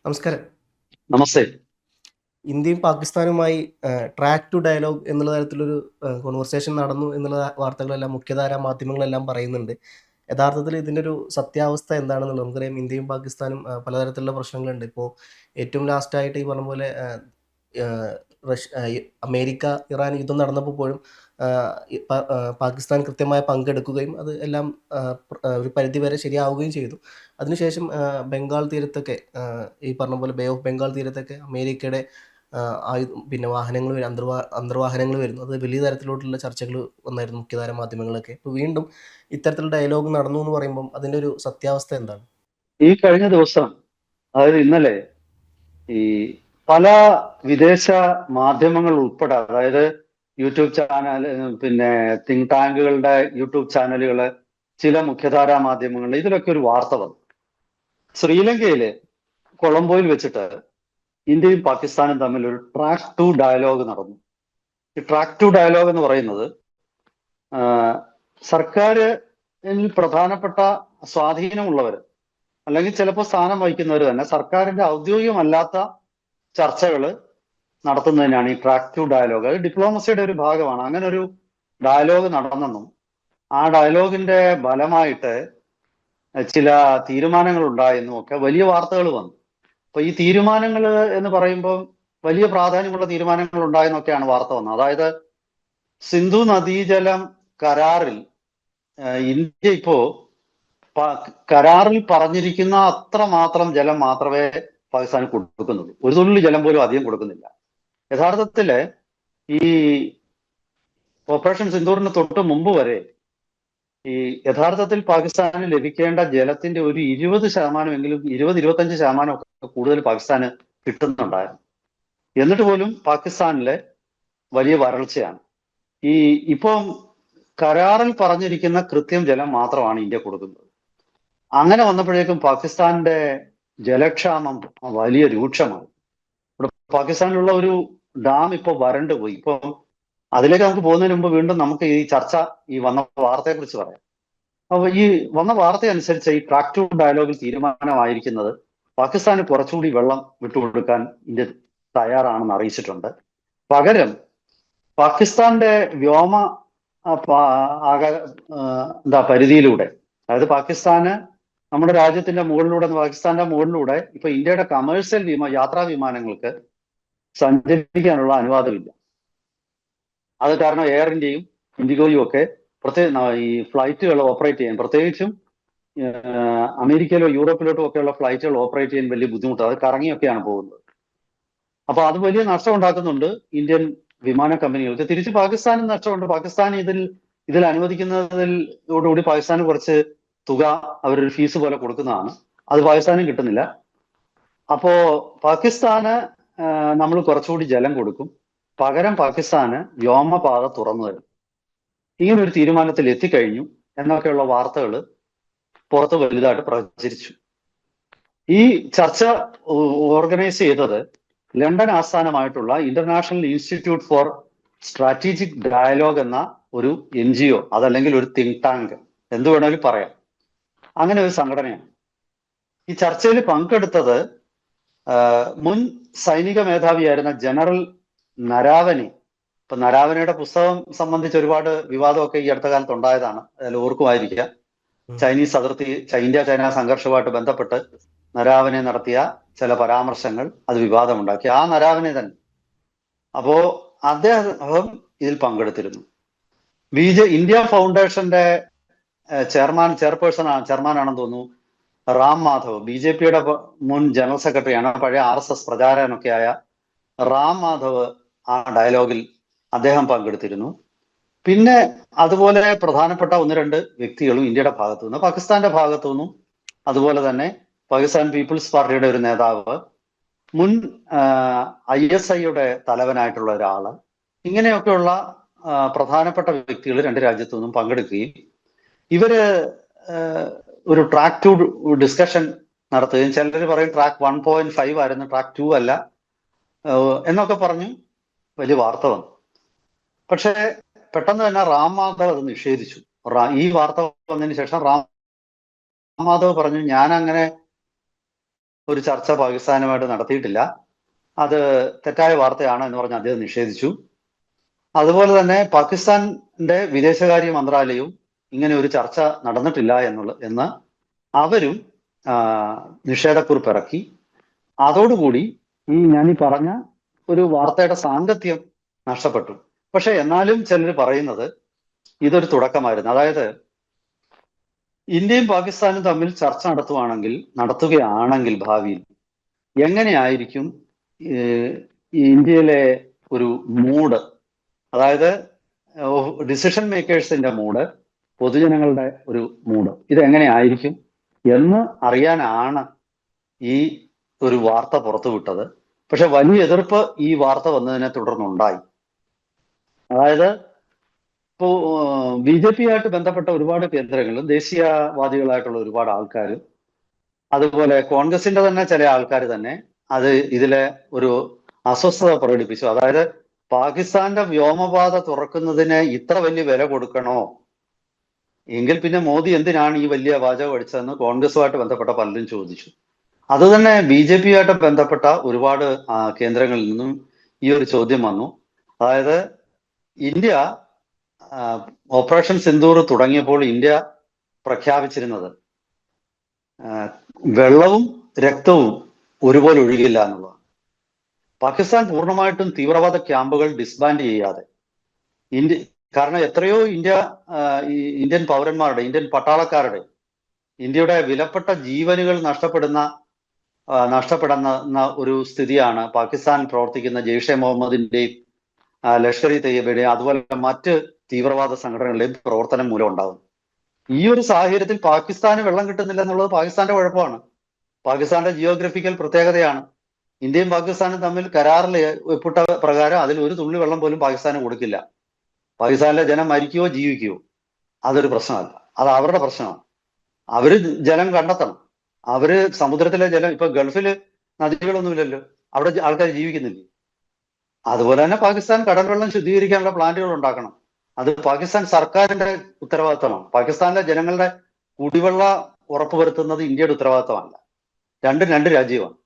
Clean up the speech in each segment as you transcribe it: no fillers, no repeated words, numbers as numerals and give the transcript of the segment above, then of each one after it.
നമസ്കാരം. നമസ്തേ. ഇന്ത്യയും പാകിസ്ഥാനുമായി ട്രാക്ക് ടു ഡയലോഗ് എന്നുള്ള തരത്തിലൊരു കോൺവെർസേഷൻ നടന്നു എന്നുള്ള വാർത്തകളെല്ലാം മുഖ്യധാരാ മാധ്യമങ്ങളെല്ലാം പറയുന്നുണ്ട്. യഥാർത്ഥത്തിൽ ഇതിൻ്റെ ഒരു സത്യാവസ്ഥ എന്താണെന്നുള്ളത് നമുക്കറിയാം. ഇന്ത്യയും പാകിസ്ഥാനും പലതരത്തിലുള്ള പ്രശ്നങ്ങളുണ്ട്. ഇപ്പോൾ ഏറ്റവും ലാസ്റ്റായിട്ട് ഈ പറഞ്ഞ പോലെ ആഹ് അമേരിക്ക ഇറാൻ യുദ്ധം നടന്നപ്പോൾ പോലും പാകിസ്ഥാൻ കൃത്യമായ പങ്കെടുക്കുകയും അത് എല്ലാം ഒരു പരിധിവരെ ശരിയാവുകയും ചെയ്തു. അതിനുശേഷം ബംഗാൾ തീരത്തൊക്കെ ഈ പറഞ്ഞ പോലെ ബേ ഓഫ് ബംഗാൾ തീരത്തൊക്കെ അമേരിക്കയുടെ പിന്നെ വാഹനങ്ങൾ അന്തർവാഹനങ്ങൾ വരുന്നു. അത് വലിയ തരത്തിലോട്ടുള്ള ചർച്ചകൾ വന്നായിരുന്നു മുഖ്യധാര മാധ്യമങ്ങളൊക്കെ. ഇപ്പോൾ വീണ്ടും ഇത്തരത്തിലുള്ള ഡയലോഗ് നടന്നു എന്ന് പറയുമ്പം അതിൻ്റെ ഒരു സത്യാവസ്ഥ എന്താണ്? ഈ കഴിഞ്ഞ ദിവസം, അതായത് ഇന്നലെ, ഈ പല വിദേശ മാധ്യമങ്ങൾ ഉൾപ്പെടെ, അതായത് യൂട്യൂബ് ചാനൽ, പിന്നെ തിങ്ക് ടാങ്കുകളുടെ യൂട്യൂബ് ചാനലുകള്, ചില മുഖ്യധാരാ മാധ്യമങ്ങൾ, ഇതിലൊക്കെ ഒരു വാർത്ത വന്നു. ശ്രീലങ്കയില് കൊളംബോയിൽ വെച്ചിട്ട് ഇന്ത്യയും പാകിസ്ഥാനും തമ്മിൽ ഒരു ട്രാക്ക് ടു ഡയലോഗ് നടന്നു. ഈ ട്രാക്ക് ടു ഡയലോഗ് എന്ന് പറയുന്നത് സർക്കാരിൽ പ്രധാനപ്പെട്ട സ്വാധീനമുള്ളവർ, അല്ലെങ്കിൽ ചിലപ്പോൾ സ്ഥാനം വഹിക്കുന്നവർ തന്നെ സർക്കാരിന്റെ ഔദ്യോഗികമല്ലാത്ത ചർച്ചകൾ നടത്തുന്നതിനാണ് ഈ ട്രാക്ക് ടു ഡയലോഗ്. അത് ഡിപ്ലോമസിയുടെ ഒരു ഭാഗമാണ്. അങ്ങനെ ഒരു ഡയലോഗ് നടന്നെന്നും ആ ഡയലോഗിന്റെ ഫലമായിട്ട് ചില തീരുമാനങ്ങൾ ഉണ്ടായെന്നും ഒക്കെ വലിയ വാർത്തകൾ വന്നു. അപ്പൊ ഈ തീരുമാനങ്ങൾ എന്ന് പറയുമ്പോൾ വലിയ പ്രാധാന്യമുള്ള തീരുമാനങ്ങൾ ഉണ്ടായെന്നൊക്കെയാണ് വാർത്ത വന്നത്. അതായത് സിന്ധു നദീജലം കരാറിൽ ഇന്ത്യ ഇപ്പോ കരാറിൽ പറഞ്ഞിരിക്കുന്ന അത്ര മാത്രം ജലം മാത്രമേ പാകിസ്ഥാന് കൊടുക്കുന്നുള്ളൂ. ഒരു തുള്ളി ജലം പോലും അധികം കൊടുക്കുന്നില്ല. യഥാർത്ഥത്തില് ഈ ഓപ്പറേഷൻ സിന്ദൂറിന് തൊട്ട് മുമ്പ് വരെ ഈ യഥാർത്ഥത്തിൽ പാകിസ്ഥാന് ലഭിക്കേണ്ട ജലത്തിന്റെ ഒരു 20% 20-25% ഒക്കെ കൂടുതൽ പാകിസ്ഥാന് കിട്ടുന്നുണ്ടായിരുന്നു. എന്നിട്ട് പോലും പാകിസ്ഥാനിലെ വലിയ വരൾച്ചയാണ്. ഈ ഇപ്പം കരാറിൽ പറഞ്ഞിരിക്കുന്ന കൃത്യം ജലം മാത്രമാണ് ഇന്ത്യ കൊടുക്കുന്നത്. അങ്ങനെ വന്നപ്പോഴേക്കും പാകിസ്ഥാന്റെ ജലക്ഷാമം വലിയ രൂക്ഷമായി. ഇവിടെ പാകിസ്ഥാനിലുള്ള ഒരു ഡാം ഇപ്പോൾ വരണ്ടു പോയി. ഇപ്പം അതിലേക്ക് നമുക്ക് പോകുന്നതിന് മുമ്പ് വീണ്ടും നമുക്ക് ഈ ചർച്ച, ഈ വന്ന വാർത്തയെ കുറിച്ച് പറയാം. അപ്പൊ ഈ വന്ന വാർത്ത അനുസരിച്ച് ഈ ട്രാക്ക് ടു ഡയലോഗിൽ തീരുമാനമായിരിക്കുന്നത് പാകിസ്ഥാന് കുറച്ചുകൂടി വെള്ളം വിട്ടുകൊടുക്കാൻ ഇന്ത്യ തയ്യാറാണെന്ന് അറിയിച്ചിട്ടുണ്ട്. പകരം പാകിസ്ഥാന്റെ വ്യോമ പരിധിയിലൂടെ, അതായത് പാകിസ്ഥാന് നമ്മുടെ രാജ്യത്തിന്റെ മുകളിലൂടെ, പാകിസ്ഥാന്റെ മുകളിലൂടെ ഇപ്പൊ ഇന്ത്യയുടെ കമേഴ്സ്യൽ യാത്രാ വിമാനങ്ങൾക്ക് സഞ്ചരിക്കാനുള്ള അനുവാദമില്ല. അത് കാരണം എയർ ഇന്ത്യയും ഇൻഡിഗോയും ഒക്കെ ഈ ഫ്ലൈറ്റുകൾ ഓപ്പറേറ്റ് ചെയ്യാൻ, പ്രത്യേകിച്ചും അമേരിക്കയിലോ യൂറോപ്പിലോട്ടോ ഒക്കെയുള്ള ഫ്ലൈറ്റുകൾ ഓപ്പറേറ്റ് ചെയ്യാൻ വലിയ ബുദ്ധിമുട്ടാണ്. അത് കറങ്ങിയൊക്കെയാണ് പോകുന്നത്. അപ്പൊ അത് വലിയ നഷ്ടം ഉണ്ടാക്കുന്നുണ്ട് ഇന്ത്യൻ വിമാന കമ്പനികൾക്ക്. തിരിച്ച് പാകിസ്ഥാനും നഷ്ടമുണ്ട്. പാകിസ്ഥാൻ ഇതിൽ അനുവദിക്കുന്നതോടുകൂടി പാകിസ്ഥാന് കുറച്ച് തുക അവരൊരു ഫീസ് പോലെ കൊടുക്കുന്നതാണ്. അത് പാകിസ്ഥാനും കിട്ടുന്നില്ല. അപ്പോ പാകിസ്ഥാന് നമ്മൾ കുറച്ചുകൂടി ജലം കൊടുക്കും, പകരം പാകിസ്ഥാന് വ്യോമപാത തുറന്നു തരും. ഇങ്ങനെ ഒരു തീരുമാനത്തിൽ എത്തിക്കഴിഞ്ഞു എന്നൊക്കെയുള്ള വാർത്തകൾ പുറത്ത് വലുതായിട്ട് പ്രചരിച്ചു. ഈ ചർച്ച ഓർഗനൈസ് ചെയ്തത് ലണ്ടൻ ആസ്ഥാനമായിട്ടുള്ള international institute for strategic dialogue എന്ന ഒരു NGO, അതല്ലെങ്കിൽ ഒരു തിങ്ക് ടാങ്ക്, എന്ത് വേണമെങ്കിലും പറയാം, അങ്ങനെ ഒരു സംഘടനയാണ്. ഈ ചർച്ചയിൽ പങ്കെടുത്തത് മുൻ സൈനിക മേധാവിയായിരുന്ന ജനറൽ നരാവനെ. ഇപ്പൊ നരാവനയുടെ പുസ്തകം സംബന്ധിച്ച് ഒരുപാട് വിവാദമൊക്കെ ഈ അടുത്ത കാലത്ത് ഉണ്ടായതാണ്. അതിൽ ഓർക്കുമായിരിക്കുക, ചൈനീസ് അതിർത്തി, ഇന്ത്യ ചൈന സംഘർഷവുമായിട്ട് ബന്ധപ്പെട്ട് നരാവനെ നടത്തിയ ചില പരാമർശങ്ങൾ അത് വിവാദമുണ്ടാക്കി. ആ നരാവനെ തന്നെ. അപ്പോ അദ്ദേഹം ഇതിൽ പങ്കെടുത്തിരുന്നു. ഇന്ത്യ ഫൗണ്ടേഷന്റെ ചെയർമാനാണെന്ന് തോന്നുന്നു റാം മാധവ്, BJPയുടെ മുൻ ജനറൽ സെക്രട്ടറിയാണ്, പഴയ RSS പ്രചാരകനൊക്കെ ആയ റാം മാധവ് ആ ഡയലോഗിൽ അദ്ദേഹം പങ്കെടുത്തിരുന്നു. പിന്നെ അതുപോലെ പ്രധാനപ്പെട്ട 1-2 വ്യക്തികളും ഇന്ത്യയുടെ ഭാഗത്തു നിന്നും പാകിസ്ഥാന്റെ ഭാഗത്തു നിന്നും, അതുപോലെ തന്നെ പാകിസ്ഥാൻ പീപ്പിൾസ് പാർട്ടിയുടെ ഒരു നേതാവ്, മുൻ ISIയുടെ തലവനായിട്ടുള്ള ഒരാള്, ഇങ്ങനെയൊക്കെയുള്ള പ്രധാനപ്പെട്ട വ്യക്തികൾ 2 രാജ്യത്തു നിന്നും പങ്കെടുക്കുകയും ഇവര് ഒരു ട്രാക്ക് ടു ഡിസ്കഷൻ നടത്തുകയും, ചിലർ പറയും ട്രാക്ക് 1.5 ആയിരുന്നു, ട്രാക്ക് 2 അല്ല എന്നൊക്കെ പറഞ്ഞു വലിയ വാർത്ത വന്നു. പക്ഷേ പെട്ടെന്ന് തന്നെ റാം മാധവ് അത് നിഷേധിച്ചു. ഈ വാർത്ത വന്നതിന് ശേഷം റാം മാധവ് പറഞ്ഞു, ഞാൻ അങ്ങനെ ഒരു ചർച്ച പാകിസ്ഥാനുമായിട്ട് നടത്തിയിട്ടില്ല. അത് തെറ്റായ വാർത്തയാണ് എന്ന് പറഞ്ഞ് അദ്ദേഹം നിഷേധിച്ചു. അതുപോലെ തന്നെ പാകിസ്ഥാന്റെ വിദേശകാര്യ മന്ത്രാലയവും ഇങ്ങനെ ഒരു ചർച്ച നടന്നിട്ടില്ല എന്ന് അവരും നിഷേധക്കുറിപ്പ് ഇറക്കി. അതോടുകൂടി ഞാൻ പറഞ്ഞ ഒരു വാർത്തയുടെ സാങ്കത്യം നഷ്ടപ്പെട്ടു. പക്ഷെ എന്നാലും ചിലർ പറയുന്നത് ഇതൊരു തുടക്കമായിരുന്നു. അതായത് ഇന്ത്യയും പാകിസ്ഥാനും തമ്മിൽ ചർച്ച നടത്തുകയാണെങ്കിൽ ഭാവിയിൽ എങ്ങനെയായിരിക്കും ഇന്ത്യയിലെ ഒരു മൂഡ്, അതായത് ഡിസിഷൻ മേക്കേഴ്സിന്റെ മൂഡ്, പൊതുജനങ്ങളുടെ ഒരു മൂഡ്, ഇതെങ്ങനെയായിരിക്കും എന്ന് അറിയാനാണ് ഈ ഒരു വാർത്ത പുറത്തുവിട്ടത്. പക്ഷെ വലിയ എതിർപ്പ് ഈ വാർത്ത വന്നതിനെ തുടർന്നുണ്ടായി. അതായത് ഇപ്പോ BJP ആയിട്ട് ബന്ധപ്പെട്ട ഒരുപാട് കേന്ദ്രങ്ങളും ദേശീയവാദികളായിട്ടുള്ള ഒരുപാട് ആൾക്കാരും അതുപോലെ കോൺഗ്രസിന്റെ തന്നെ ചില ആൾക്കാർ തന്നെ ഇതിലെ ഒരു അസ്വസ്ഥത പ്രകടിപ്പിച്ചു. അതായത് പാകിസ്ഥാന്റെ വ്യോമപാത തുറക്കുന്നതിന് ഇത്ര വലിയ വില കൊടുക്കണോ, എങ്കിൽ പിന്നെ മോദി എന്തിനാണ് ഈ വലിയ വാചകം അടിച്ചതെന്ന് കോൺഗ്രസുമായിട്ട് ബന്ധപ്പെട്ട പലരും ചോദിച്ചു. അത് തന്നെ BJP ആയിട്ട് ബന്ധപ്പെട്ട ഒരുപാട് കേന്ദ്രങ്ങളിൽ നിന്നും ഈ ഒരു ചോദ്യം വന്നു. അതായത് ഇന്ത്യ ഓപ്പറേഷൻ സിന്ദൂർ തുടങ്ങിയപ്പോൾ ഇന്ത്യ പ്രഖ്യാപിച്ചിരുന്നത് വെള്ളവും രക്തവും ഒരുപോലെ ഒഴുകില്ല എന്നുള്ളതാണ്. പാകിസ്ഥാൻ പൂർണ്ണമായിട്ടും തീവ്രവാദ ക്യാമ്പുകൾ ഡിസ്ബാൻഡ് ചെയ്യാതെ കാരണം എത്രയോ ഇന്ത്യൻ പൗരന്മാരുടെ, ഇന്ത്യൻ പട്ടാളക്കാരുടെ, ഇന്ത്യയുടെ വിലപ്പെട്ട ജീവനുകൾ നഷ്ടപ്പെടുന്ന ഒരു സ്ഥിതിയാണ് പാകിസ്ഥാൻ പ്രവർത്തിക്കുന്ന ജെയ്ഷെ മുഹമ്മദിന്റെയും ലഷ്കർ ഇ തയ്യബയുടെയും അതുപോലെ മറ്റ് തീവ്രവാദ സംഘടനകളുടെയും പ്രവർത്തനം മൂലം ഉണ്ടാകും. ഈ ഒരു സാഹചര്യത്തിൽ പാകിസ്ഥാന് വെള്ളം കിട്ടുന്നില്ല എന്നുള്ളത് പാകിസ്ഥാന്റെ കുഴപ്പമാണ്, പാകിസ്ഥാന്റെ ജിയോഗ്രഫിക്കൽ പ്രത്യേകതയാണ്. ഇന്ത്യയും പാകിസ്ഥാനും തമ്മിൽ കരാറിൽ ഒപ്പിട്ട പ്രകാരം അതിൽ ഒരു തുള്ളി വെള്ളം പോലും പാകിസ്ഥാന് കൊടുക്കില്ല. പാകിസ്ഥാനിലെ ജനം മരിക്കുകയോ ജീവിക്കുകയോ അതൊരു പ്രശ്നമല്ല, അത് അവരുടെ പ്രശ്നമാണ്. അവര് ജലം കണ്ടെത്തണം. അവര് സമുദ്രത്തിലെ ജലം, ഇപ്പൊ ഗൾഫിൽ നദികളൊന്നുമില്ലല്ലോ, അവിടെ ആൾക്കാർ ജീവിക്കുന്നില്ലേ. അതുപോലെ തന്നെ പാകിസ്ഥാൻ കടൽ വെള്ളം ശുദ്ധീകരിക്കാനുള്ള പ്ലാന്റുകൾ ഉണ്ടാക്കണം. അത് പാകിസ്ഥാൻ സർക്കാരിന്റെ ഉത്തരവാദിത്തമാണ്. പാകിസ്ഥാനിലെ ജനങ്ങളുടെ കുടിവെള്ള ഉറപ്പുവരുത്തുന്നത് ഇന്ത്യയുടെ ഉത്തരവാദിത്തമല്ല. രണ്ടും രണ്ട് രാജ്യമാണ്.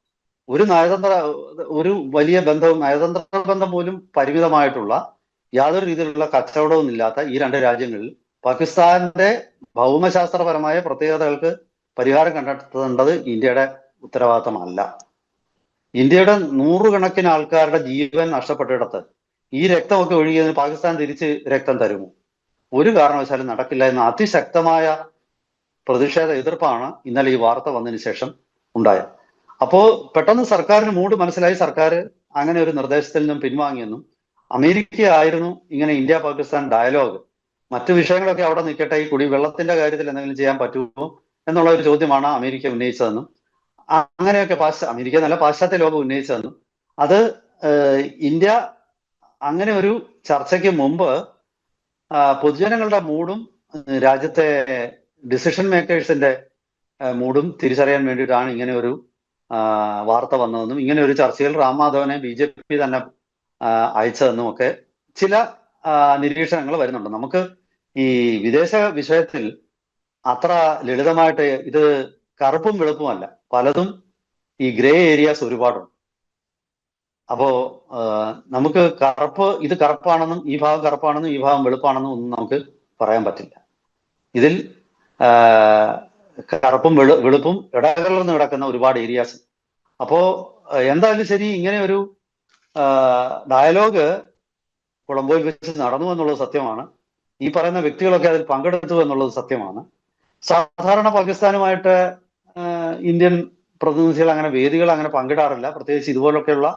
ഒരു വലിയ നയതന്ത്ര ബന്ധം പോലും പരിമിതമായിട്ടുള്ള യാതൊരു രീതിയിലുള്ള കച്ചവടവും ഇല്ലാത്ത ഈ രണ്ട് രാജ്യങ്ങളിൽ പാകിസ്ഥാന്റെ ഭൗമശാസ്ത്രപരമായ പ്രത്യേകതകൾക്ക് പരിഹാരം കണ്ടെത്തേണ്ടത് ഇന്ത്യയുടെ ഉത്തരവാദിത്തമല്ല. ഇന്ത്യയുടെ നൂറുകണക്കിന് ആൾക്കാരുടെ ജീവൻ നഷ്ടപ്പെട്ടിടത്ത് ഈ രക്തമൊക്കെ ഒഴുകിയതിന് പാകിസ്ഥാൻ തിരിച്ച് രക്തം തരുമോ? ഒരു കാരണവശാലും നടക്കില്ല എന്ന അതിശക്തമായ പ്രതിഷേധ എതിർപ്പാണ് ഇന്നലെ ഈ വാർത്ത വന്നതിന് ശേഷം ഉണ്ടായത്. അപ്പോ പെട്ടെന്ന് സർക്കാരിന് മൂഡ് മനസ്സിലായി. സർക്കാർ അങ്ങനെ ഒരു നിർദ്ദേശത്തിൽ നിന്നും പിൻവാങ്ങിയെന്നും അമേരിക്ക ആയിരുന്നു ഇങ്ങനെ ഇന്ത്യ പാകിസ്ഥാൻ ഡയലോഗ്, മറ്റു വിഷയങ്ങളൊക്കെ അവിടെ നിൽക്കട്ടെ, ഈ കുടിവെള്ളത്തിന്റെ കാര്യത്തിൽ എന്തെങ്കിലും ചെയ്യാൻ പറ്റുമോ എന്നുള്ള ഒരു ചോദ്യമാണ് അമേരിക്ക ഉന്നയിച്ചതെന്നും അങ്ങനെയൊക്കെ അമേരിക്ക നല്ല പാശ്ചാത്യ ലോകം ഉന്നയിച്ചതെന്നും അത് ഇന്ത്യ അങ്ങനെ ഒരു ചർച്ചയ്ക്ക് മുമ്പ് പൊതുജനങ്ങളുടെ മൂഡും രാജ്യത്തെ ഡിസിഷൻ മേക്കേഴ്സിന്റെ മൂഡും തിരിച്ചറിയാൻ വേണ്ടിയിട്ടാണ് ഇങ്ങനെ ഒരു വാർത്ത വന്നതെന്നും ഇങ്ങനെ ഒരു ചർച്ചയിൽ റാം മാധവനെ BJP തന്നെ അയച്ചതെന്നും ഒക്കെ ചില നിരീക്ഷണങ്ങൾ വരുന്നുണ്ട്. നമുക്ക് ഈ വിദേശ വിഷയത്തിൽ അത്ര ലളിതമായിട്ട് ഇത് കറുപ്പും വെളുപ്പുമല്ല, പലതും ഈ ഗ്രേ ഏരിയാസ് ഒരുപാടുണ്ട്. അപ്പോ നമുക്ക് ഇത് കറുപ്പാണെന്നും ഈ ഭാഗം കറുപ്പാണെന്നും ഈ ഭാഗം വെളുപ്പാണെന്നും ഒന്നും നമുക്ക് പറയാൻ പറ്റില്ല. ഇതിൽ കറുപ്പും വെളുപ്പും ഇടകലർന്ന് കിടക്കുന്ന ഒരുപാട് ഏരിയാസ്. അപ്പോ എന്തായാലും ശരി, ഇങ്ങനെ ഒരു ഡയലോഗ് കൊളംബോയിൽ വെച്ച് നടന്നു എന്നുള്ളത് സത്യമാണ്. ഈ പറയുന്ന വ്യക്തികളൊക്കെ അതിൽ പങ്കെടുത്തു എന്നുള്ളത് സത്യമാണ്. സാധാരണ പാകിസ്ഥാനുമായിട്ട് ഇന്ത്യൻ പ്രതിനിധികൾ അങ്ങനെ വേദികൾ അങ്ങനെ പങ്കിടാറില്ല. പ്രത്യേകിച്ച് ഇതുപോലൊക്കെയുള്ള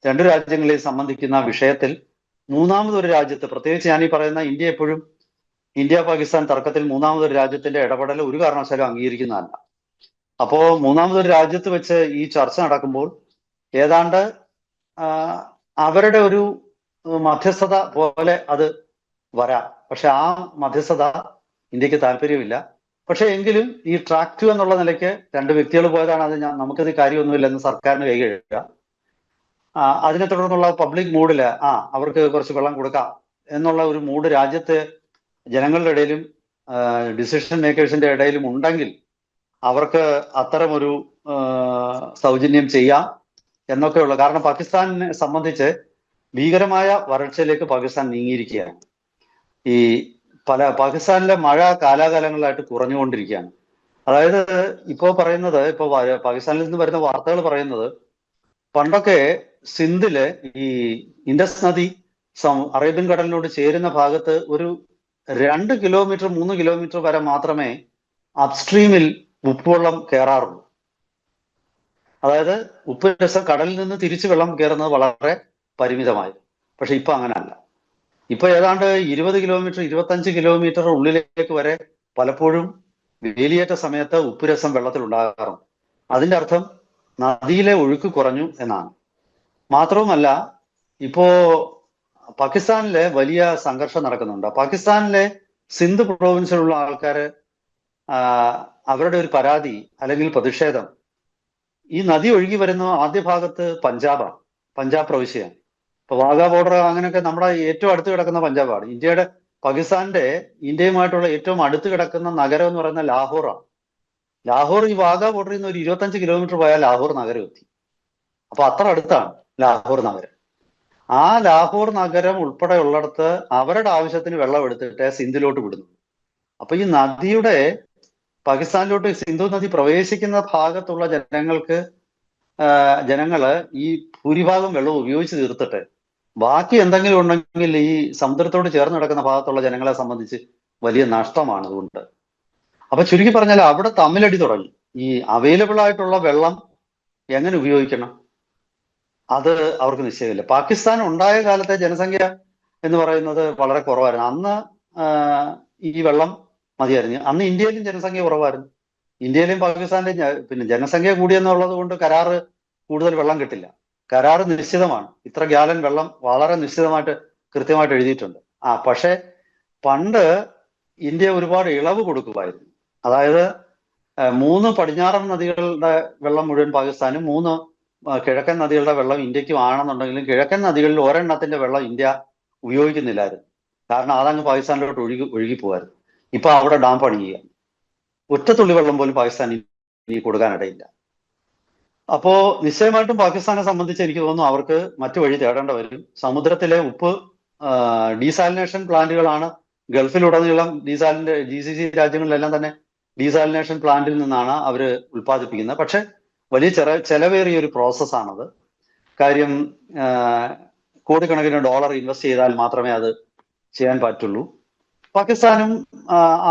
രണ്ട് രാജ്യങ്ങളെയും സംബന്ധിക്കുന്ന വിഷയത്തിൽ മൂന്നാമതൊരു രാജ്യത്ത്, പ്രത്യേകിച്ച് ഞാൻ ഈ പറയുന്ന ഇന്ത്യ പാകിസ്ഥാൻ തർക്കത്തിൽ മൂന്നാമതൊരു രാജ്യത്തിന്റെ ഇടപെടൽ ഒരു കാരണവശാലും അംഗീകരിക്കുന്നതല്ല. അപ്പോ മൂന്നാമതൊരു രാജ്യത്ത് വെച്ച് ഈ ചർച്ച നടക്കുമ്പോൾ ഏതാണ്ട് അവരുടെ ഒരു മധ്യസ്ഥത പോലെ അത് വരാം. പക്ഷെ ആ മധ്യസ്ഥത ഇന്ത്യക്ക് താല്പര്യമില്ല. പക്ഷെ എങ്കിലും ഈ ട്രാക്ക് 2 എന്നുള്ള നിലയ്ക്ക് രണ്ട് വ്യക്തികൾ പോയതാണ്, അത് നമുക്കത് കാര്യമൊന്നുമില്ല എന്ന് സർക്കാരിന് കൈ കഴുകുക. അതിനെ തുടർന്നുള്ള പബ്ലിക് മൂഡില് അവർക്ക് കുറച്ച് വെള്ളം കൊടുക്കാം എന്നുള്ള ഒരു മൂഡ് രാജ്യത്തെ ജനങ്ങളുടെ ഇടയിലും ഡിസിഷൻ മേക്കേഴ്സിന്റെ ഇടയിലും ഉണ്ടെങ്കിൽ അവർക്ക് അത്തരമൊരു സൗജന്യം ചെയ്യാം എന്നൊക്കെയുള്ള, കാരണം പാകിസ്ഥാനെ സംബന്ധിച്ച് ഭീകരമായ വരൾച്ചയിലേക്ക് പാകിസ്ഥാൻ നീങ്ങിയിരിക്കുകയാണ്. ഈ പാകിസ്ഥാനിലെ മഴ കാലാകാലങ്ങളായിട്ട് കുറഞ്ഞുകൊണ്ടിരിക്കുകയാണ്. അതായത് ഇപ്പോ പാകിസ്ഥാനിൽ നിന്ന് വരുന്ന വാർത്തകൾ പറയുന്നത്, പണ്ടൊക്കെ സിന്ധില് ഈ ഇൻഡസ് നദി അറേബ്യൻ കടലിനോട് ചേരുന്ന ഭാഗത്ത് ഒരു 2 കിലോമീറ്റർ 3 കിലോമീറ്റർ വരെ മാത്രമേ അപ്സ്ട്രീമിൽ ഉപ്പുവെള്ളം കയറാറുള്ളൂ. അതായത് ഉപ്പ് രസം കടലിൽ നിന്ന് തിരിച്ച് വെള്ളം കയറുന്നത് വളരെ പരിമിതമായി. പക്ഷെ ഇപ്പൊ അങ്ങനെയല്ല. ഇപ്പൊ ഏതാണ്ട് 20 കിലോമീറ്റർ 25 കിലോമീറ്റർ ഉള്ളിലേക്ക് വരെ പലപ്പോഴും വേലിയേറ്റ സമയത്ത് ഉപ്പുരസം വെള്ളത്തിൽ ഉണ്ടാകാറുണ്ട്. അതിന്റെ അർത്ഥം നദിയിലെ ഒഴുക്ക് കുറഞ്ഞു എന്നാണ്. മാത്രവുമല്ല, ഇപ്പോ പാകിസ്ഥാനിലെ വലിയ സംഘർഷം നടക്കുന്നുണ്ട്. പാകിസ്ഥാനിലെ സിന്ധ് പ്രൊവിൻസിലുള്ള ആൾക്കാര് അവരുടെ ഒരു പരാതി അല്ലെങ്കിൽ പ്രതിഷേധം, ഈ നദി ഒഴുകി വരുന്ന ആദ്യ ഭാഗത്ത് പഞ്ചാബാണ്, പഞ്ചാബ് പ്രവിശ്യയാണ്. ഇപ്പൊ വാഗാ ബോർഡർ അങ്ങനെയൊക്കെ നമ്മുടെ ഏറ്റവും അടുത്ത് കിടക്കുന്ന പഞ്ചാബാണ്. പാകിസ്ഥാന്റെ ഇന്ത്യയുമായിട്ടുള്ള ഏറ്റവും അടുത്ത് കിടക്കുന്ന നഗരം എന്ന് പറയുന്ന ലാഹോറാണ്. ലാഹോർ ഈ വാഗാ ബോർഡറിൽ നിന്ന് ഒരു 25 കിലോമീറ്റർ പോയാൽ ലാഹോർ നഗരം എത്തി. അപ്പൊ അത്ര അടുത്താണ് ലാഹോർ നഗരം. ആ ലാഹോർ നഗരം ഉൾപ്പെടെ ഉള്ളിടത്ത് അവരുടെ ആവശ്യത്തിന് വെള്ളം എടുത്തിട്ട് സിന്ധിലോട്ട് വിടുന്നു. അപ്പൊ ഈ നദിയുടെ പാകിസ്ഥാനിലോട്ട് സിന്ധു നദി പ്രവേശിക്കുന്ന ഭാഗത്തുള്ള ജനങ്ങള് ഈ ഭൂരിഭാഗം വെള്ളം ഉപയോഗിച്ച് തീർത്തിട്ട് ബാക്കി എന്തെങ്കിലും ഉണ്ടെങ്കിൽ ഈ സമുദ്രത്തോട് ചേർന്ന് കിടക്കുന്ന ഭാഗത്തുള്ള ജനങ്ങളെ സംബന്ധിച്ച് വലിയ നഷ്ടമാണ് അതുകൊണ്ട്. അപ്പൊ ചുരുക്കി പറഞ്ഞാൽ അവിടെ തമ്മിലടി തുടങ്ങി. ഈ അവൈലബിൾ ആയിട്ടുള്ള വെള്ളം എങ്ങനെ ഉപയോഗിക്കണം അത് അവർക്ക് നിശ്ചയമില്ല. പാകിസ്ഥാൻ ഉണ്ടായ കാലത്തെ ജനസംഖ്യ എന്ന് പറയുന്നത് വളരെ കുറവായിരുന്നു. അന്ന് ഈ വെള്ളം മതിയായിരുന്നു. അന്ന് ഇന്ത്യയിലും ജനസംഖ്യ കുറവായിരുന്നു. ഇന്ത്യയിലും പാകിസ്ഥാനിലും പിന്നെ ജനസംഖ്യ കൂടിയെന്നുള്ളത് കൊണ്ട് കരാറ് കൂടുതൽ വെള്ളം കിട്ടില്ല. കരാറ് നിശ്ചിതമാണ്. ഇത്ര ഗ്യാലൻ വെള്ളം വളരെ നിശ്ചിതമായിട്ട് കൃത്യമായിട്ട് എഴുതിയിട്ടുണ്ട്. പക്ഷെ പണ്ട് ഇന്ത്യ ഒരുപാട് ഇളവ് കൊടുക്കുമായിരുന്നു. അതായത് 3 പടിഞ്ഞാറൻ നദികളുടെ വെള്ളം മുഴുവൻ പാകിസ്ഥാനും 3 കിഴക്കൻ നദികളുടെ വെള്ളം ഇന്ത്യക്കും ആണെന്നുണ്ടെങ്കിലും കിഴക്കൻ നദികളിൽ ഒരെണ്ണത്തിന്റെ വെള്ളം ഇന്ത്യ ഉപയോഗിക്കുന്നില്ലായിരുന്നു. കാരണം അതങ്ങ് പാകിസ്ഥാനിലോട്ട് ഒഴുകി പോകായിരുന്നു. ഇപ്പൊ അവിടെ ഡാം പണിയുക, ഒറ്റ തുള്ളി വെള്ളം പോലും പാകിസ്ഥാൻ ഇനി കൊടുക്കാനിടയില്ല. അപ്പോ നിശ്ചയമായിട്ടും പാകിസ്ഥാനെ സംബന്ധിച്ച് എനിക്ക് തോന്നുന്നു അവർക്ക് മറ്റു വഴി തേടേണ്ട വരും. സമുദ്രത്തിലെ ഉപ്പ് ഡീസാലിനേഷൻ പ്ലാന്റുകളാണ് ഗൾഫിലുടനീളം GCC രാജ്യങ്ങളിലെല്ലാം തന്നെ ഡീസാലിനേഷൻ പ്ലാന്റിൽ നിന്നാണ് അവര് ഉൽപ്പാദിപ്പിക്കുന്നത്. പക്ഷെ വലിയ ചെലവേറിയ ഒരു പ്രോസസ്സാണത്. കാര്യം കോടിക്കണക്കിന് ഡോളർ ഇൻവെസ്റ്റ് ചെയ്താൽ മാത്രമേ അത് ചെയ്യാൻ പറ്റുള്ളൂ. പാകിസ്ഥാനും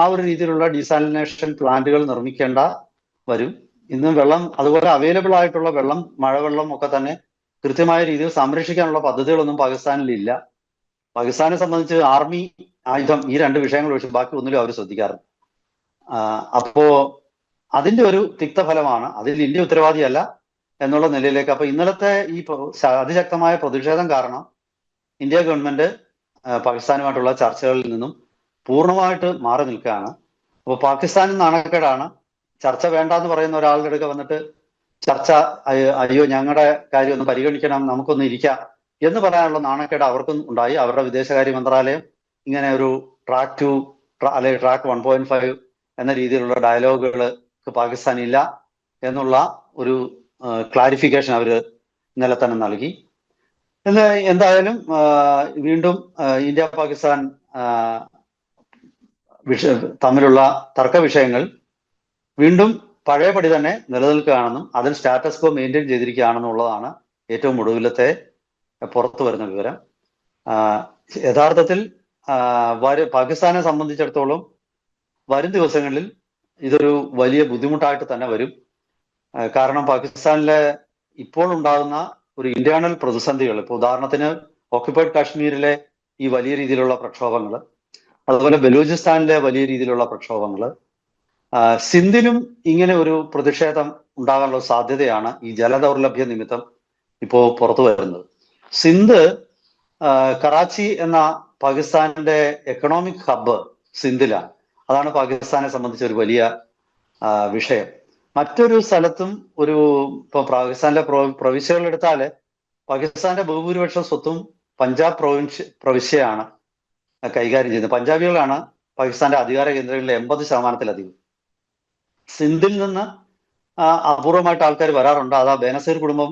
ആ ഒരു രീതിയിലുള്ള ഡീസാലിനേഷൻ പ്ലാന്റുകൾ നിർമ്മിക്കേണ്ട വരും. ഇന്ന് വെള്ളം അതുപോലെ അവൈലബിൾ ആയിട്ടുള്ള വെള്ളം, മഴവെള്ളം ഒക്കെ തന്നെ കൃത്യമായ രീതിയിൽ സംരക്ഷിക്കാനുള്ള പദ്ധതികളൊന്നും പാകിസ്ഥാനിലില്ല. പാകിസ്ഥാനെ സംബന്ധിച്ച് ആർമി, ആയുധം, ഈ 2 വിഷയങ്ങൾ ഒഴിച്ച് ബാക്കി ഒന്നിലും അവർ ശ്രദ്ധിക്കാറുണ്ട്. അപ്പോ അതിന്റെ ഒരു തിക്തഫലമാണ്. അതിൽ ഇന്ത്യ ഉത്തരവാദിയല്ല എന്നുള്ള നിലയിലേക്ക്. അപ്പൊ ഇന്നലത്തെ ഈ അതിശക്തമായ പ്രതിഷേധം കാരണം ഇന്ത്യ ഗവൺമെന്റ് പാകിസ്ഥാനുമായിട്ടുള്ള ചർച്ചകളിൽ നിന്നും പൂർണ്ണമായിട്ട് മാറി നിൽക്കുകയാണ്. അപ്പോൾ പാകിസ്ഥാനും നാണക്കേടാണ്. ചർച്ച വേണ്ട എന്ന് പറയുന്ന ഒരാളുടെ അടുക്ക വന്നിട്ട് അയ്യോ ഞങ്ങളുടെ കാര്യം ഒന്ന് പരിഗണിക്കണം, നമുക്കൊന്ന് ഇരിക്കാം എന്ന് പറയാനുള്ള നാണക്കേട് അവർക്കും ഉണ്ടായി. അവരുടെ വിദേശകാര്യ മന്ത്രാലയം ഇങ്ങനെ ഒരു ട്രാക്ക് 2 അല്ലെങ്കിൽ ട്രാക്ക് 1.5 എന്ന രീതിയിലുള്ള ഡയലോഗുകൾ പാകിസ്ഥാൻ ഇല്ല എന്നുള്ള ഒരു ക്ലാരിഫിക്കേഷൻ അവർ ഇന്നലെ തന്നെ നൽകി. എന്തായാലും വീണ്ടും ഇന്ത്യ പാകിസ്ഥാൻ തമ്മിലുള്ള തർക്ക വിഷയങ്ങൾ വീണ്ടും പഴയപടി തന്നെ നിലനിൽക്കുകയാണെന്നും അതിൽ സ്റ്റാറ്റസ് കോ മെയിൻറ്റെയിൻ ചെയ്തിരിക്കുകയാണെന്നുള്ളതാണ് ഏറ്റവും ഒടുവിലത്തെ പുറത്തു വരുന്ന വിവരം. യഥാർത്ഥത്തിൽ പാകിസ്ഥാനെ സംബന്ധിച്ചിടത്തോളം വരും ദിവസങ്ങളിൽ ഇതൊരു വലിയ ബുദ്ധിമുട്ടായിട്ട് തന്നെ വരും. കാരണം പാകിസ്ഥാനിലെ ഇപ്പോൾ ഉണ്ടാകുന്ന ഒരു ഇന്റേണൽ പ്രതിസന്ധികൾ, ഇപ്പോൾ ഉദാഹരണത്തിന് ഓക്യുപ്പൈഡ് കാശ്മീരിലെ ഈ വലിയ രീതിയിലുള്ള പ്രക്ഷോഭങ്ങൾ, അതുപോലെ ബലൂചിസ്ഥാനിലെ വലിയ രീതിയിലുള്ള പ്രക്ഷോഭങ്ങൾ, സിന്ധിലും ഇങ്ങനെ ഒരു പ്രതിഷേധം ഉണ്ടാകാനുള്ള സാധ്യതയാണ് ഈ ജലദൗർലഭ്യ നിമിത്തം ഇപ്പോൾ പുറത്തു വരുന്നത്. സിന്ധ്, കറാച്ചി എന്ന പാകിസ്ഥാന്റെ എക്കണോമിക് ഹബ്ബ് സിന്ധിലാണ്. അതാണ് പാകിസ്ഥാനെ സംബന്ധിച്ച ഒരു വലിയ വിഷയം. മറ്റൊരു സ്ഥലത്തും ഇപ്പൊ പാകിസ്ഥാനിലെ പ്രവിശ്യകൾ എടുത്താല് പാകിസ്ഥാന്റെ ബഹുഭൂരിപക്ഷ സ്വത്തും പഞ്ചാബ് പ്രവിശ്യയാണ് കൈകാര്യം ചെയ്യുന്നത്. പഞ്ചാബികളാണ് പാകിസ്ഥാന്റെ അധികാര കേന്ദ്രങ്ങളിലെ 80%-ലധികം. സിന്ധിൽ നിന്ന് അപൂർവമായിട്ട് ആൾക്കാർ വരാറുണ്ട്. അത് ആ ബേനസീർ കുടുംബം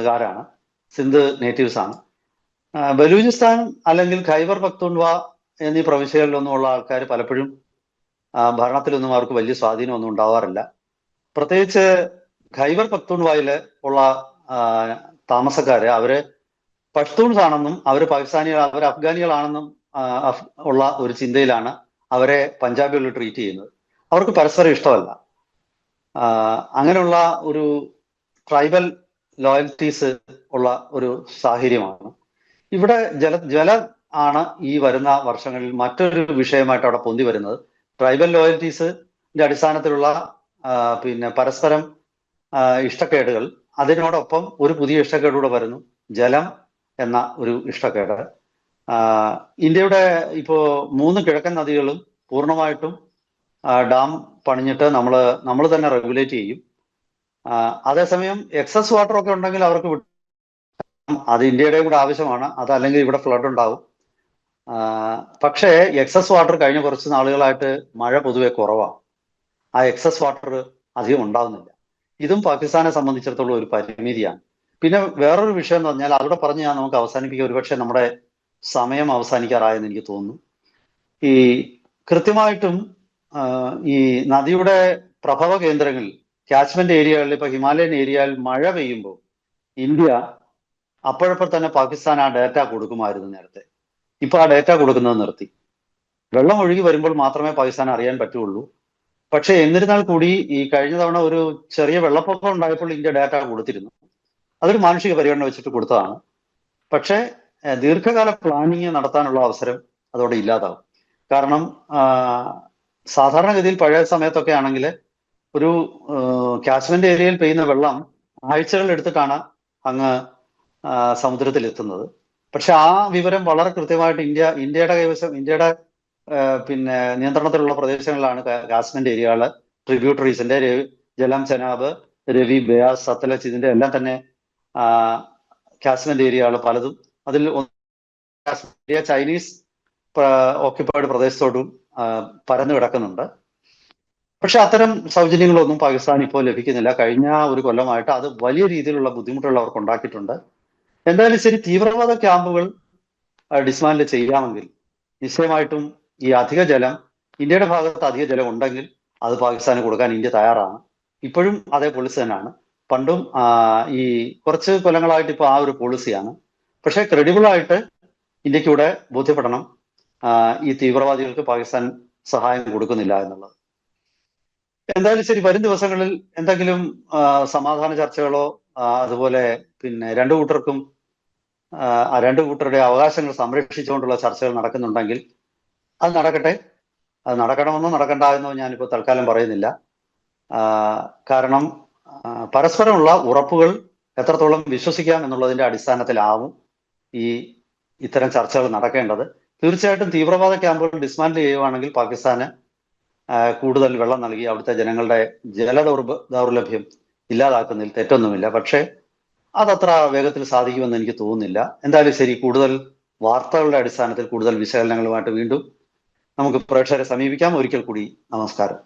കാരാണ്, സിന്ധ് നേറ്റീവ്സ് ആണ്. ബലൂചിസ്ഥാൻ അല്ലെങ്കിൽ ഖൈബർ പക്തൂൺവ എന്നീ പ്രവിശ്യകളിലൊന്നുമുള്ള ആൾക്കാർ പലപ്പോഴും ഭരണത്തിലൊന്നും അവർക്ക് വലിയ സ്വാധീനമൊന്നും ഉണ്ടാവാറില്ല. പ്രത്യേകിച്ച് ഖൈബർ പക്തൂൺവായില് ഉള്ള താമസക്കാര് അവര് പഷ്തൂൺസ് ആണെന്നും അവര് അവർ അഫ്ഗാനികളാണെന്നും ഉള്ള ഒരു ചിന്തയിലാണ് അവരെ പഞ്ചാബികൾ ട്രീറ്റ് ചെയ്യുന്നത്. അവർക്ക് പരസ്പരം ഇഷ്ടമല്ല. അങ്ങനെയുള്ള ഒരു ട്രൈബൽ ലോയൽറ്റീസ് ഉള്ള ഒരു സാഹചര്യമാണ്. ഇവിടെ ജലം ആണ് ഈ വരുന്ന വർഷങ്ങളിൽ മറ്റൊരു വിഷയമായിട്ട് അവിടെ പൊന്തി വരുന്നത്. ട്രൈബൽ ലോയൽറ്റീസിന്റെ അടിസ്ഥാനത്തിലുള്ള പരസ്പരം ഇഷ്ടക്കേടുകൾ, അതിനോടൊപ്പം ഒരു പുതിയ ഇഷ്ടക്കേടുകൂടെ വരുന്നു, ജലം എന്ന ഒരു ഇഷ്ടക്കേട്. ഇന്ത്യയുടെ ഇപ്പോ 3 കിഴക്കൻ നദികളും പൂർണ്ണമായിട്ടും ഡാം പണിഞ്ഞിട്ട് നമ്മൾ തന്നെ റെഗുലേറ്റ് ചെയ്യും. അതേസമയം എക്സസ് വാട്ടർ ഒക്കെ ഉണ്ടെങ്കിൽ അവർക്ക് അത് ഇന്ത്യയുടെ കൂടെ ആവശ്യമാണ്, അതല്ലെങ്കിൽ ഇവിടെ ഫ്ലഡ് ഉണ്ടാവും. പക്ഷേ എക്സസ് വാട്ടർ കഴിഞ്ഞ കുറച്ച് നാളുകളായിട്ട് മഴ പൊതുവെ കുറവാണ്. ആ എക്സസ് വാട്ടർ അധികം ഉണ്ടാകുന്നില്ല. ഇതും പാകിസ്ഥാനെ സംബന്ധിച്ചിടത്തോളം ഒരു പരിമിതിയാണ്. പിന്നെ വേറൊരു വിഷയം എന്ന് പറഞ്ഞാൽ, അവിടെ പറഞ്ഞ് ഞാൻ നമുക്ക് അവസാനിപ്പിക്കുക, ഒരുപക്ഷെ നമ്മുടെ സമയം അവസാനിക്കാറായെന്ന് എനിക്ക് തോന്നുന്നു. ഈ കൃത്യമായിട്ടും ഈ നദിയുടെ പ്രഭവ കേന്ദ്രങ്ങളിൽ, ക്യാച്ച്മെന്റ് ഏരിയകളിൽ, ഇപ്പൊ ഹിമാലയൻ ഏരിയയിൽ മഴ പെയ്യുമ്പോൾ ഇന്ത്യ അപ്പോഴപ്പോൾ തന്നെ പാകിസ്ഥാൻ ആ ഡേറ്റ കൊടുക്കുമായിരുന്നു നേരത്തെ. ഇപ്പൊ ആ ഡേറ്റ കൊടുക്കുന്നത് നിർത്തി. വെള്ളം ഒഴുകി വരുമ്പോൾ മാത്രമേ പാകിസ്ഥാൻ അറിയാൻ പറ്റുള്ളൂ. പക്ഷെ എന്നിരുന്നാൽ കൂടി ഈ കഴിഞ്ഞ തവണ ഒരു ചെറിയ വെള്ളപ്പൊക്കം ഉണ്ടായപ്പോൾ ഇന്ത്യ ഡേറ്റ കൊടുത്തിരുന്നു. അതൊരു മാനുഷിക പരിഗണന വെച്ചിട്ട് കൊടുത്തതാണ്. പക്ഷേ ദീർഘകാല പ്ലാനിങ് നടത്താനുള്ള അവസരം അതോടെ ഇല്ലാതാവും. കാരണം സാധാരണഗതിയിൽ പഴയ സമയത്തൊക്കെ ആണെങ്കിൽ ഒരു കാശ്മീർ ഏരിയയിൽ പെയ്യുന്ന വെള്ളം ആഴ്ചകൾ എടുത്തിട്ടാണ് അങ്ങ് സമുദ്രത്തിൽ എത്തുന്നത്. പക്ഷെ ആ വിവരം വളരെ കൃത്യമായിട്ട് ഇന്ത്യയുടെ നിയന്ത്രണത്തിലുള്ള പ്രദേശങ്ങളിലാണ് കാശ്മീർ ഏരിയകള്, ട്രിബ്യൂട്ടറീസിന്റെ ജലം, ചെനാബ്, രവി, ബയാസ്, സത്ലജ്, ഇതിന്റെ എല്ലാം തന്നെ കാശ്മീർ ഏരിയകൾ പലതും. അതിൽ ചൈനീസ് ഓക്യുപ്പൈഡ് പ്രദേശത്തോടും പരന്നു കിടക്കുന്നുണ്ട്. പക്ഷെ അത്തരം സൗജന്യങ്ങളൊന്നും പാകിസ്ഥാൻ ഇപ്പോൾ ലഭിക്കുന്നില്ല. കഴിഞ്ഞ ഒരു കൊല്ലമായിട്ട് അത് വലിയ രീതിയിലുള്ള ബുദ്ധിമുട്ടുകൾ അവർക്ക് ഉണ്ടാക്കിയിട്ടുണ്ട്. എന്തായാലും ശരി, തീവ്രവാദ ക്യാമ്പുകൾ ഡിസ്മാൻഡിൽ ചെയ്യാമെങ്കിൽ നിശ്ചയമായിട്ടും ഈ അധിക ജലം, ഇന്ത്യയുടെ ഭാഗത്ത് അധിക ജലം ഉണ്ടെങ്കിൽ അത് പാകിസ്ഥാന് കൊടുക്കാൻ ഇന്ത്യ തയ്യാറാണ്. ഇപ്പോഴും അതേ പോളിസി തന്നെയാണ്. പണ്ടും ഈ കുറച്ച് കൊല്ലങ്ങളായിട്ട് ഇപ്പോൾ ആ ഒരു പോളിസിയാണ്. പക്ഷെ ക്രെഡിബിൾ ആയിട്ട് ഇന്ത്യക്കൂടെ ബോധ്യപ്പെടണം ഈ തീവ്രവാദികൾക്ക് പാകിസ്ഥാൻ സഹായം കൊടുക്കുന്നില്ല എന്നുള്ളത്. എന്തായാലും ശരി, വരും ദിവസങ്ങളിൽ എന്തെങ്കിലും സമാധാന ചർച്ചകളോ അതുപോലെ രണ്ടു കൂട്ടരുടെ അവകാശങ്ങൾ സംരക്ഷിച്ചുകൊണ്ടുള്ള ചർച്ചകൾ നടക്കുന്നുണ്ടെങ്കിൽ അത് നടക്കട്ടെ. അത് നടക്കണമെന്നോ നടക്കണ്ട എന്നോ ഞാനിപ്പോൾ തൽക്കാലം പറയുന്നില്ല. കാരണം പരസ്പരമുള്ള ഉറപ്പുകൾ എത്രത്തോളം വിശ്വസിക്കാം എന്നുള്ളതിന്റെ അടിസ്ഥാനത്തിലാവും ഇത്തരം ചർച്ചകൾ നടക്കേണ്ടത്. തീർച്ചയായിട്ടും തീവ്രവാദ ക്യാമ്പുകൾ ഡിസ്മാൻഡിൽ ചെയ്യുവാണെങ്കിൽ പാകിസ്ഥാന് കൂടുതൽ വെള്ളം നൽകി അവിടുത്തെ ജനങ്ങളുടെ ദൗർലഭ്യം ഇല്ലാതാക്കുന്നതിൽ തെറ്റൊന്നുമില്ല. പക്ഷേ അതത്ര വേഗത്തിൽ സാധിക്കുമെന്ന് എനിക്ക് തോന്നുന്നില്ല. എന്തായാലും ശരി, കൂടുതൽ വാർത്തകളുടെ അടിസ്ഥാനത്തിൽ കൂടുതൽ വിശകലനങ്ങളുമായിട്ട് വീണ്ടും നമുക്ക് പ്രേക്ഷകരെ സമീപിക്കാം. ഒരിക്കൽ കൂടി നമസ്കാരം.